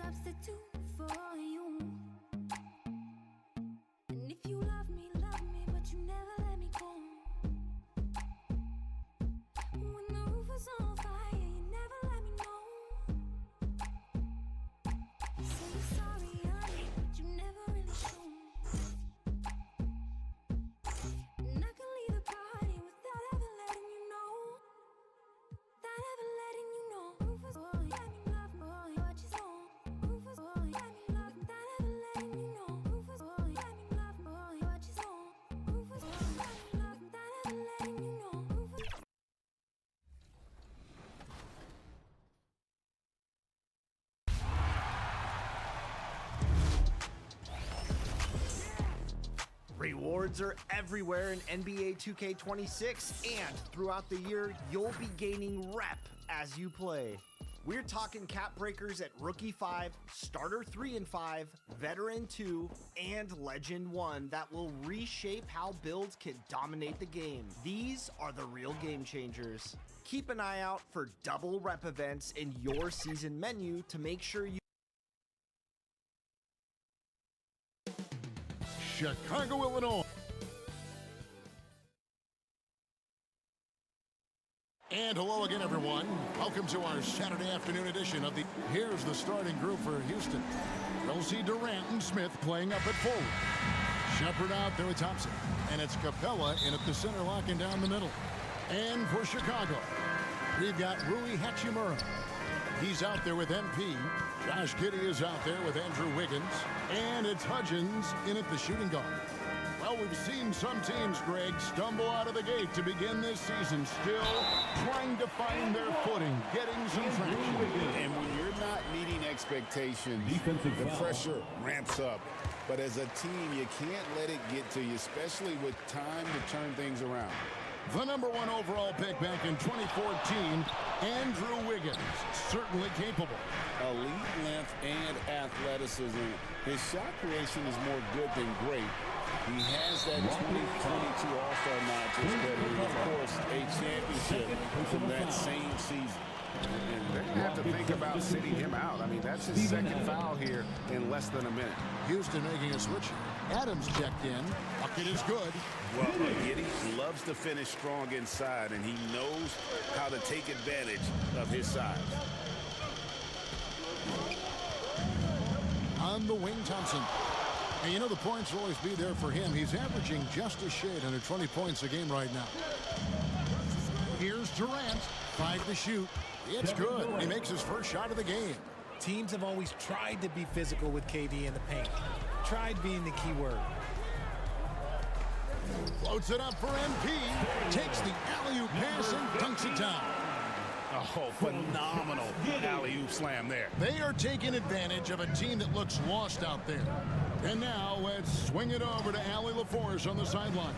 substitute for you. And if you love me, but you never let me go. When the roof was on fire, you never let me know. Say you're sorry, honey, but you never really show. And I can leave the party without ever letting you know. Without ever letting you know. Roof was on, let me love, boy, what you saw. Roof was on, let me love, without ever letting you know. Roof was on, let me love, boy, what you saw. Roof was on, let me love, without ever letting you know. Roof was Rewards are everywhere in NBA 2K26, and throughout the year, you'll be gaining rep as you play. We're talking cap breakers at Rookie 5, Starter 3 and 5, Veteran 2, and Legend 1 that will reshape how builds can dominate the game. These are the real game changers. Keep an eye out for double rep events in your season menu to make sure you Chicago, Illinois. And hello again, everyone. Welcome to our Saturday afternoon edition of the... Here's the starting group for Houston. We'll see Durant and Smith playing up at forward. Shepard out there with Thompson. And it's Capella in at the center, locking down the middle. And for Chicago, we've got Rui Hachimura. He's out there with MP. Josh Giddey is out there with Andrew Wiggins. And it's Hudgens in at the shooting guard. Well, we've seen some teams, Greg, stumble out of the gate to begin this season, still trying to find their footing, getting some traction. And when you're not meeting expectations, the pressure ramps up. But as a team, you can't let it get to you, especially with time to turn things around. The #1 overall pick back in 2014, Andrew Wiggins, certainly capable. Elite length and athleticism. His shot creation is more good than great. He has that 2022 All-Star nod to his credit, of course, a championship from that same season. And they're going to have to think about sitting him out. I mean, that's his second foul here in less than a minute. Houston making a switch. Adams checked in. Bucket is good. Well, Giddey loves to finish strong inside, and he knows how to take advantage of his size. On the wing, Thompson. And you know the points will always be there for him. He's averaging just a shade under 20 points a game right now. Here's Durant. 5 to shoot. It's good. He makes his first shot of the game. Teams have always tried to be physical with KD in the paint. Tried being the key word. Floats it up for MP. Takes the alley-oop pass and dunks it down. Oh, phenomenal alley-oop slam there. They are taking advantage of a team that looks lost out there. And now let's swing it over to Allie LaForce on the sideline.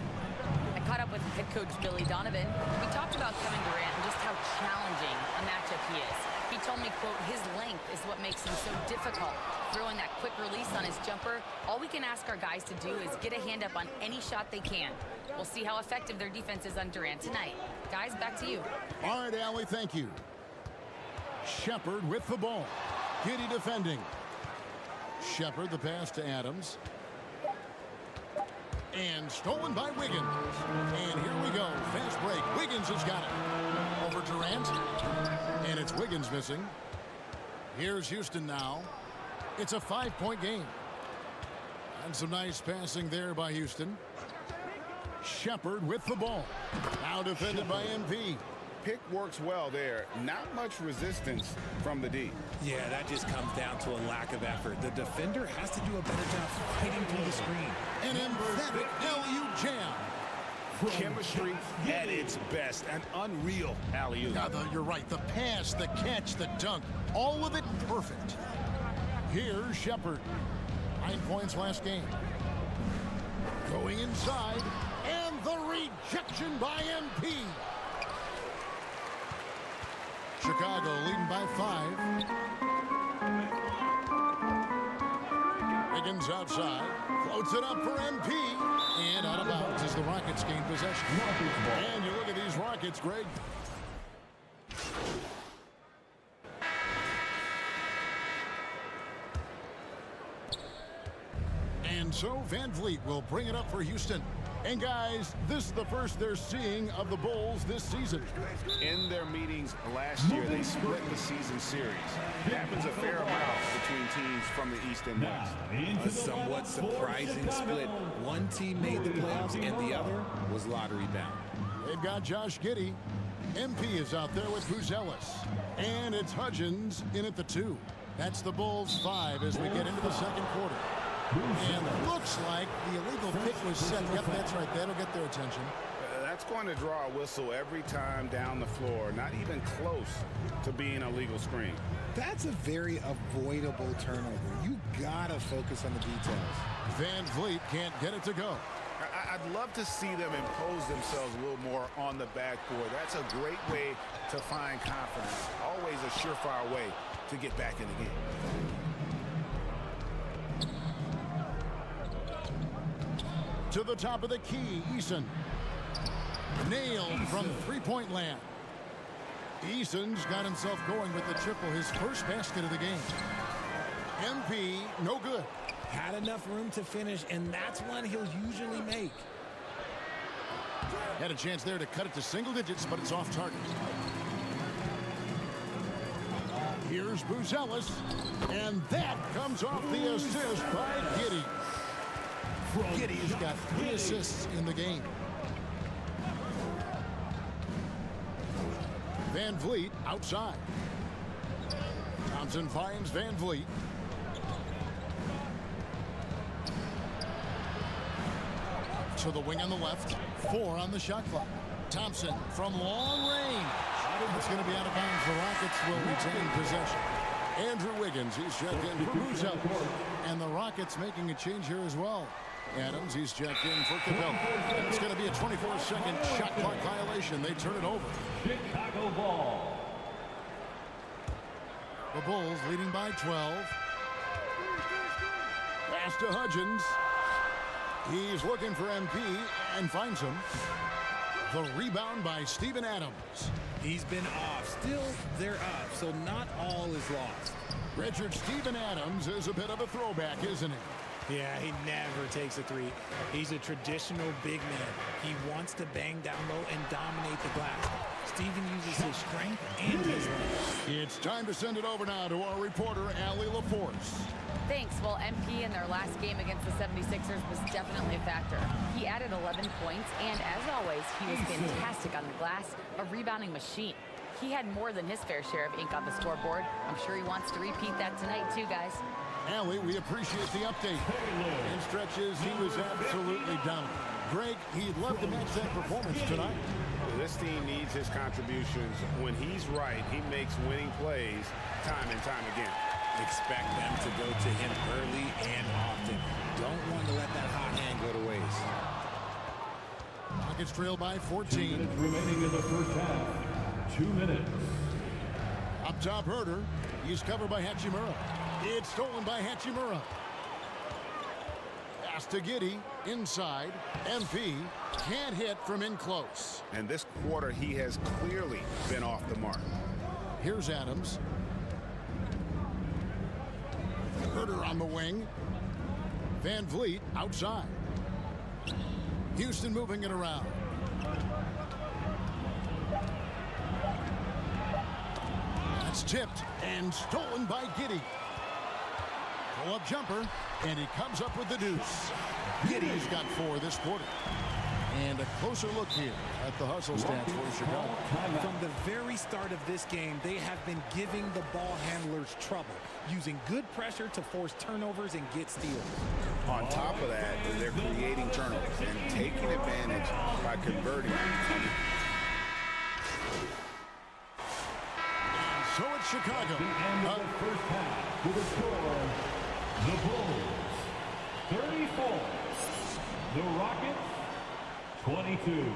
I caught up with head coach Billy Donovan. We talked about Kevin Durant and just how challenging a matchup he is. He told me, quote, his length is what makes him so difficult. Throwing that quick release on his jumper, all we can ask our guys to do is get a hand up on any shot they can. We'll see how effective their defense is on Durant tonight. Guys, back to you. All right, Allie, thank you. Shepard with the ball. Giddey defending. Shepard, the pass to Adams. And stolen by Wiggins. And here we go. Fast break. Wiggins has got it. Over Durant. And it's Wiggins missing. Here's Houston now. It's a 5-point game. And some nice passing there by Houston. Shepard with the ball. Now defended by MP. Pick works well there. Not much resistance from the D. Yeah, that just comes down to a lack of effort. The defender has to do a better job fighting through the screen. An emphatic alley-oop jam. Chemistry at its best. An unreal alley-oop. Yeah, you're right. The pass, the catch, the dunk. All of it perfect. Here's Shepard. 9 points last game. Going inside. And the rejection by MP. Chicago leading by 5. Wiggins outside. Floats it up for MP. And out of bounds as the Rockets gain possession. And you look at these Rockets, Greg. And so Van Vliet will bring it up for Houston. And guys, this is the first they're seeing of the Bulls this season. In their meetings last year, they split the season series. It happens a fair amount between teams from the East and West. A somewhat surprising split. One team made the playoffs and the other was lottery bound. They've got Josh Giddey. MP is out there with Buzelis. And it's Hudgens in at the 2. That's the Bulls 5 as we get into the second quarter. And looks like the illegal pick was set. Yep, that's right. That'll get their attention. That's going to draw a whistle every time down the floor. Not even close to being a legal screen. That's a very avoidable turnover. You gotta focus on the details. Van Vliet can't get it to go. I'd love to see them impose themselves a little more on the backboard. That's a great way to find confidence. Always a surefire way to get back in the game. To the top of the key, Eason. Nailed from three-point land. Eason's got himself going with the triple, his first basket of the game. MP, no good. Had enough room to finish, and that's one he'll usually make. Had a chance there to cut it to single digits, but it's off target. Here's Buzelis, and that comes off the assist by Giddey. Giddey's got 3 assists in the game. Van Vliet outside. Thompson finds Van Vliet. To the wing on the left. 4 on the shot clock. Thompson from long range. It's going to be out of bounds. The Rockets will retain possession. Andrew Wiggins, he's checked in for Buzelis. And the Rockets making a change here as well. Adams, he's checked in for Cabell. It's going to be a 24-second shot clock violation. They turn it over. Chicago ball. The Bulls leading by 12. Pass to Hudgens. He's looking for MP and finds him. The rebound by Steven Adams. He's been off. Still, they're up, so not all is lost. Richard Steven Adams is a bit of a throwback, isn't he? Yeah, he never takes a three. He's a traditional big man. He wants to bang down low and dominate the glass. Steven uses his strength and his length. It's time to send it over now to our reporter, Allie LaForce. Thanks. Well, MP in their last game against the 76ers was definitely a factor. He added 11 points, and as always, he was fantastic on the glass, a rebounding machine. He had more than his fair share of ink on the scoreboard. I'm sure he wants to repeat that tonight, too, guys. Allie, we appreciate the update. In stretches, he was absolutely dominant. Greg, he'd love to match that performance tonight. This team needs his contributions. When he's right, he makes winning plays time and time again. Expect them to go to him early and often. Don't want to let that hot hand go to waste. Rockets trail by 14. 2 minutes remaining in the first half. 2 minutes. Up top, Herder. He's covered by Hachimura. It's stolen by Hachimura. Pass to Giddey. Inside. MP can't hit from in close. And this quarter, he has clearly been off the mark. Here's Adams. Herder on the wing. Van Vliet outside. Houston moving it around. That's tipped and stolen by Giddey. Pull-up jumper, and he comes up with the deuce. Giddey's got 4 this quarter. And a closer look here at the hustle stats for Chicago. From the very start of this game, they have been giving the ball handlers trouble, using good pressure to force turnovers and get steals. On top of that, they're creating turnovers and taking advantage by converting. So it's Chicago. The end of the first half with a score, the Bulls 34, the Rockets 22.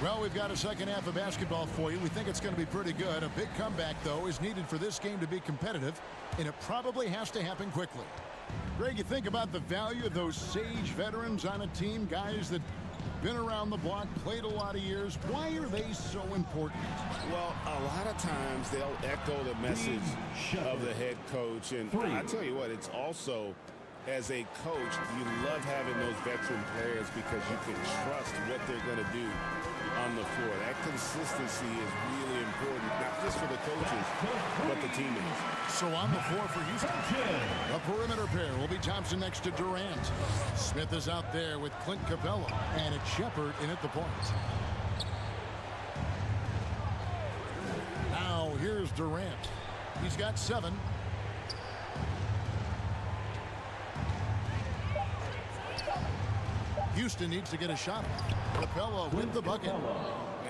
Well, we've got a second half of basketball for you. We think it's going to be pretty good. A big comeback, though, is needed for this game to be competitive, and it probably has to happen quickly. Greg, you think about the value of those sage veterans on a team, guys that Been around the block, played a lot of years. Why are they so important? Well, a lot of times they'll echo the message of the head coach. And I tell you what, it's also, as a coach, you love having those veteran players because you can trust what they're going to do on the floor. That consistency is really important, not just for the coaches, but the teammates. So on the floor for Houston, the perimeter pair will be Thompson next to Durant. Smith is out there with Clint Capella, and it's Shepard in at the point. Now here's Durant. He's got 7. Houston needs to get a shot. Capella with the bucket.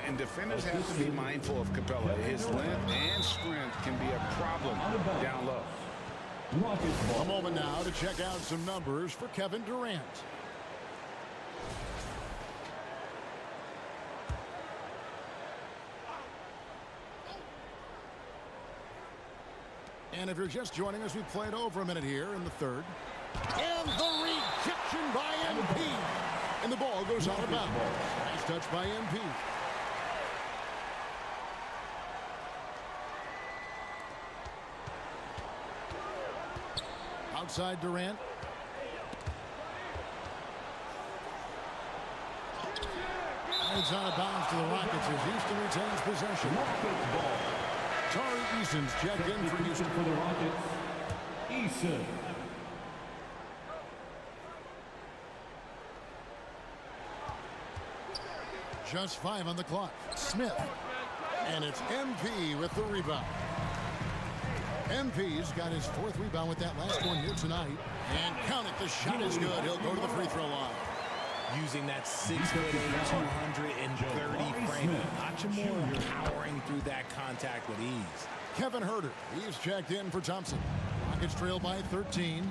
And defenders have to be mindful of Capella. His length and strength can be a problem down low. A moment now to check out some numbers for Kevin Durant. And if you're just joining us, we've played over a minute here in the third. And the rejection by MP. And the ball goes out of bounds. Nice touch by MP. Outside Durant. It's out of bounds to the Rockets as Houston retains possession. Tari Eason's checked in for Houston. For the Rockets, Eason. Just 5 on the clock. Smith. And it's MP with the rebound. MP's got his 4th rebound with that last one here tonight. And count it, the shot is good. He'll go to the free throw line. Using that 6'8", 230 frame. Hachimura powering through that contact with ease. Kevin Huerter, he's checked in for Thompson. Rockets trail by 13.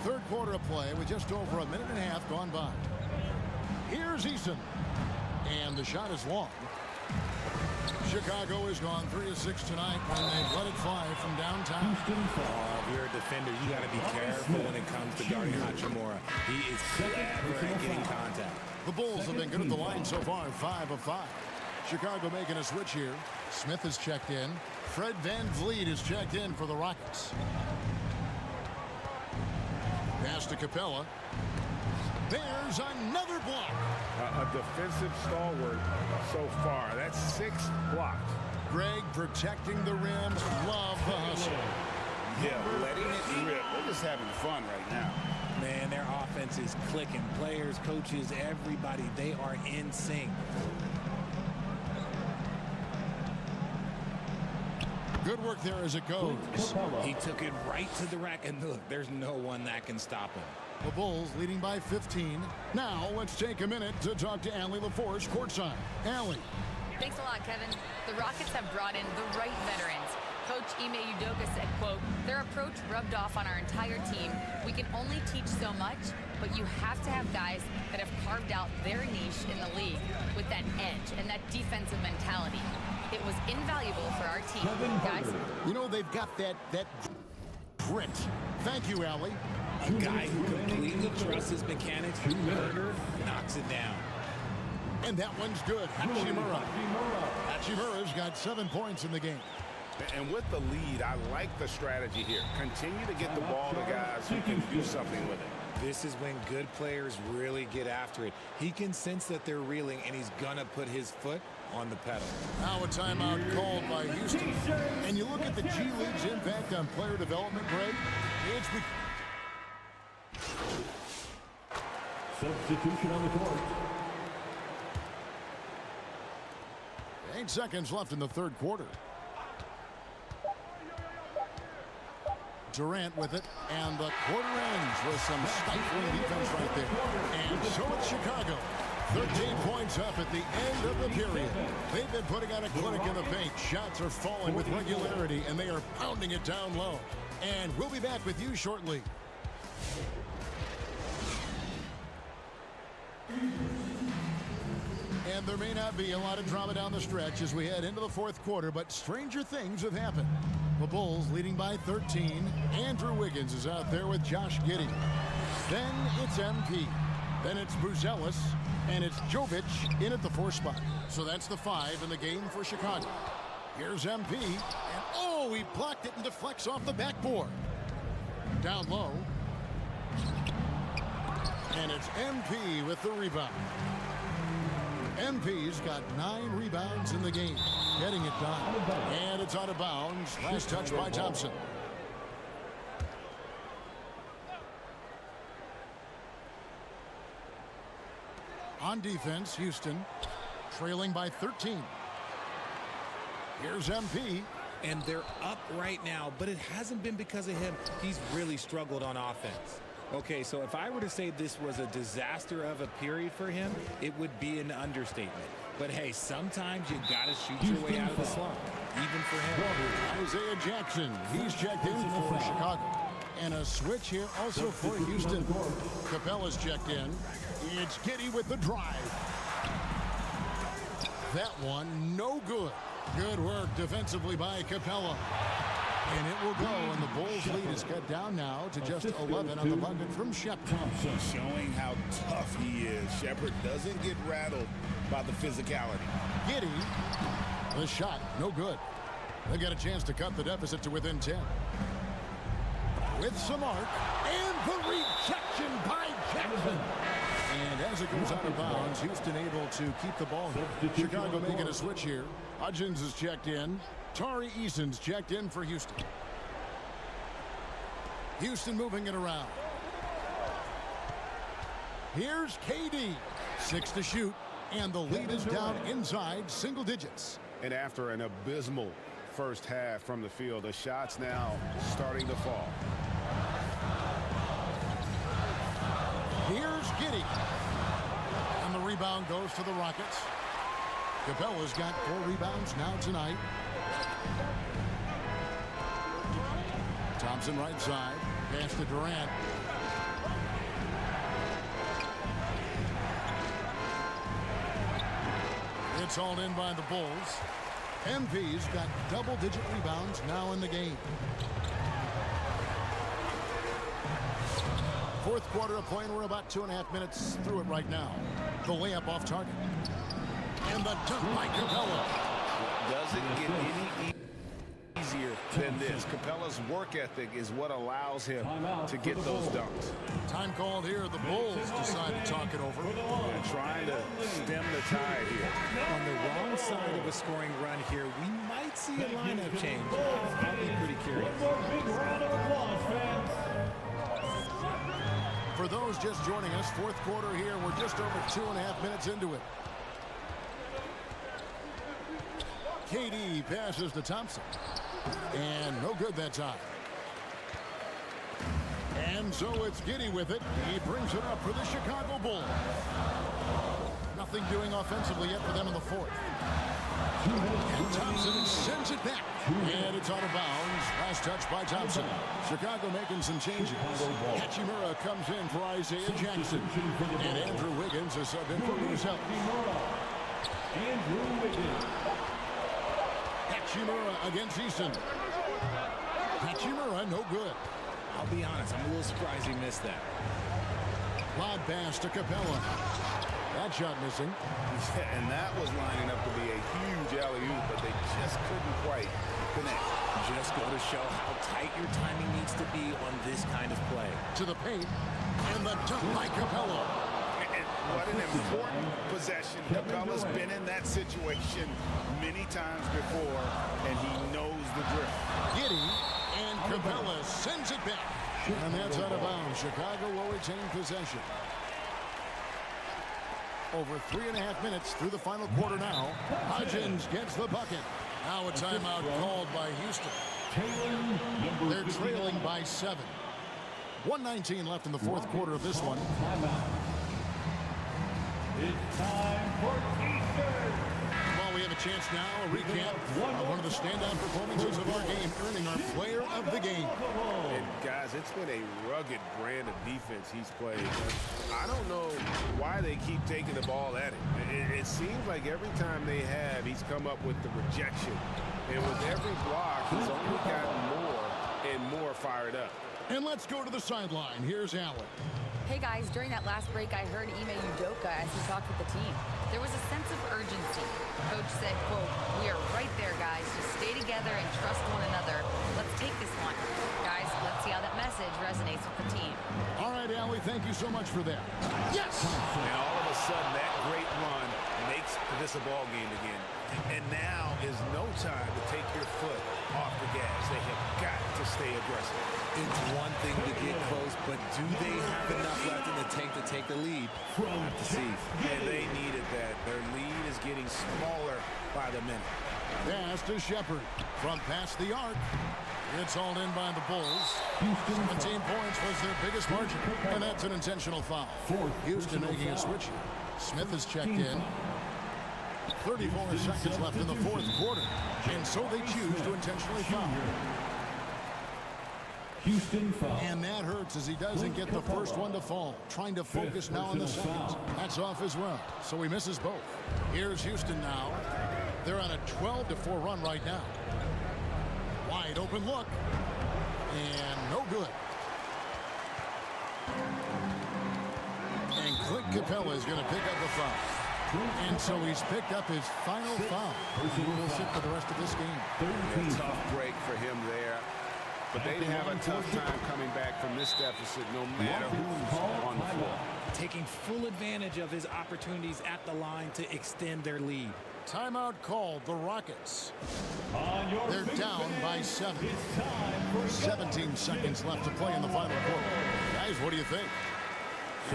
Third quarter of play with just over a minute and a half gone by. Here's Eason. And the shot is long. Chicago has gone 3 of 6 tonight when they've let it fly from downtown. If you're a defender, you got to be careful when it comes to guarding Hachimura. He is clever at getting contact. The Bulls have been good at the line so far, 5 of 5. Chicago making a switch here. Smith is checked in. Fred VanVleet is checked in for the Rockets. Pass to Capella. There's another block. A defensive stalwart so far. That's 6 blocked. Greg protecting the rim. Love the hustle. Yeah, letting it rip. They're just having fun right now. Man, their offense is clicking. Players, coaches, everybody, they are in sync. Good work there as it goes. He took it right to the rack, and look, there's no one that can stop him. The Bulls leading by 15. Now let's take a minute to talk to Allie LaForce courtside. Allie. Thanks a lot, Kevin. The Rockets have brought in the right veterans. Coach Ime Udoka said, quote, their approach rubbed off on our entire team. We can only teach so much, but you have to have guys that have carved out their niche in the league with that edge and that defensive mentality. It was invaluable for our team, guys. You know, they've got that grit. Thank you, Allie. A guy who completely trusts his mechanics, Huerter knocks it down. And that one's good. Hachimura's got 7 points in the game. And with the lead, I like the strategy here. Continue to get the ball to guys who can do something with it. This is when good players really get after it. He can sense that they're reeling, and he's going to put his foot on the pedal. Now a timeout called by Houston. And you look at the G League's impact on player development, Greg. It's Substitution on the court. 8 seconds left in the third quarter. Durant with it, and the quarter ends with some stifling defense right there. And so it's Chicago. 13 points up at the end of the period. They've been putting out a clinic in the paint. Shots are falling with regularity, and they are pounding it down low. And we'll be back with you shortly. And there may not be a lot of drama down the stretch as we head into the fourth quarter, but stranger things have happened. The Bulls leading by 13. Andrew Wiggins is out there with Josh Giddey. Then it's MP. Then it's Buzelis. And it's Jovic in at the 4 spot. So that's the 5 in the game for Chicago. Here's MP. And oh, he blocked it and deflects off the backboard. Down low. And it's MP with the rebound. MP's got 9 rebounds in the game. Getting it done. And it's out of bounds. Last touch by Thompson. On defense, Houston trailing by 13. Here's MP. And they're up right now, but it hasn't been because of him. He's really struggled on offense. Okay, so if I were to say this was a disaster of a period for him, it would be an understatement. But hey, sometimes you gotta shoot your way out of the slump, even for him. Isaiah Jackson, he's checked in for Chicago. And a switch here also for Houston. Capella's checked in. It's Giddey with the drive. That one, no good. Good work defensively by Capella. And it will go, and the Bulls' lead is cut down now to just 11 on the bucket from Shepard. Showing how tough he is. Shepard doesn't get rattled by the physicality. Giddey, the shot, no good. They got a chance to cut the deficit to within 10. With some arc, and the rejection by Jackson. And as it goes out of bounds, Houston able to keep the ball here. Chicago making a switch here. Hudgens is checked in. Tari Eason's checked in for Houston. Houston moving it around. Here's KD. 6 to shoot. And the lead is down inside single digits. And after an abysmal first half from the field, the shots now starting to fall. Here's Giddey. And the rebound goes to the Rockets. Capella's got 4 rebounds now tonight. Thompson right side. Pass to Durant. It's hauled in by the Bulls. MP's got double-digit rebounds now in the game. Fourth quarter of play, and we're about 2.5 minutes through it right now. The layup off target. And the dunk by Capella. Doesn't get any easier than this. Capella's work ethic is what allows him to get those dunks. Time called here. The Bulls decide to talk it over. They're trying to stem the tide here. On the wrong side of a scoring run here, we might see a lineup change. I'll be pretty curious. Big round of applause, fans. For those just joining us, fourth quarter here. We're just over 2.5 minutes into it. KD passes to Thompson. And no good that time. And so it's Giddey with it. He brings it up for the Chicago Bulls. Nothing doing offensively yet for them in the fourth. And Thompson sends it back. And it's out of bounds. Last touch by Thompson. Chicago making some changes. Hachimura comes in for Isaiah Jackson. And Andrew Wiggins is subbed in for himself. Andrew Wiggins. Hachimura against Easton. Hachimura, no good. I'll be honest, I'm a little surprised he missed that. Lob pass to Capella. That shot missing. And that was lining up to be a huge alley-oop, but they just couldn't quite connect. Just go to show how tight your timing needs to be on this kind of play. To the paint. And the dunk by Capella. And what an important possession. Capella's been in that situation many times before, and he knows the drill. Giddey, and Capella sends it back. And that's out of bounds. Chicago will retain possession. Over 3.5 minutes through the final quarter now. Hudgens gets the bucket. Now a timeout called by Houston. They're trailing by 7. 1:19 left in the fourth quarter of this one. It's time for Eastern. Well, we have a chance now, a recap of one of the standout performances of our game, earning our player of the game. And guys, it's been a rugged brand of defense he's played. I don't know why they keep taking the ball at him. It seems like every time they have, he's come up with the rejection. And with every block, he's only gotten more and more fired up. And let's go to the sideline. Here's Allen. Hey guys, during that last break, I heard Ime Udoka as he talked with the team. There was a sense of urgency. Coach said, quote, "We are right there, guys. Just stay together and trust one another. Let's take this one." Guys, let's see how that message resonates with the team. All right, Allie, thank you so much for that. Yes! And all of a sudden, that great run makes this a ball game again. And now is no time to take your foot off the gas. They have got to stay aggressive. It's one thing to get close, but do they have enough left in the tank to take the lead? We'll have to see. And they needed that. Their lead is getting smaller by the minute. Pass to Shepard from past the arc. It's hauled in by the Bulls. 17 points was their biggest margin, and that's an intentional foul. Houston making a switch here. Smith is checked in. 34 seconds left in the fourth quarter, and so they choose to intentionally foul. Houston foul. And that hurts as he doesn't get the first one to fall. Trying to focus now on the seconds. That's off as well, so he misses both. Here's Houston now. They're on a 12-4 run right now. Wide open look. And no good. And Clint Capella is going to pick up a foul. And so he's picked up his final foul. He will sit for the rest of this game. A tough break for him there. But they'd have a tough time coming back from this deficit no matter who's on the floor. Taking full advantage of his opportunities at the line to extend their lead. Timeout called, the Rockets. They're down by 7. 17 seconds left to play in the final quarter. Guys, what do you think?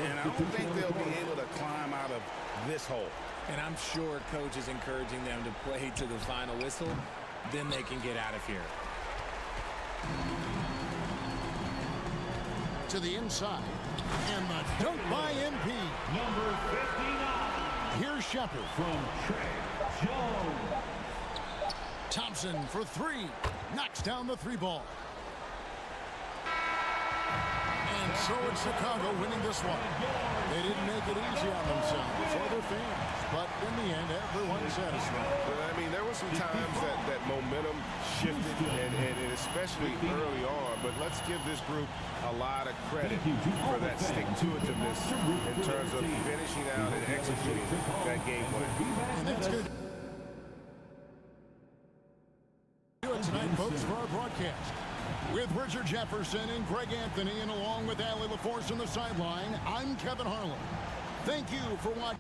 And I don't think they'll be able to climb out of this hole. And I'm sure coach is encouraging them to play to the final whistle. Then they can get out of here. To the inside. And the dunk by MP. Number 59. Here's Shepard. From Trey Jones. Thompson for 3. Knocks down the 3 ball. And so it's Chicago winning this one. They didn't make it easy on themselves or their fans. But in the end, everyone's satisfied. But I mean, there were some times that momentum shifted, and especially early on. But let's give this group a lot of credit for that stick-to-itiveness in terms of finishing out and executing that game plan. And that's good. Do it tonight, folks, for our broadcast. With Richard Jefferson and Greg Anthony, and along with Allie LaForce on the sideline, I'm Kevin Harlan. Thank you for watching.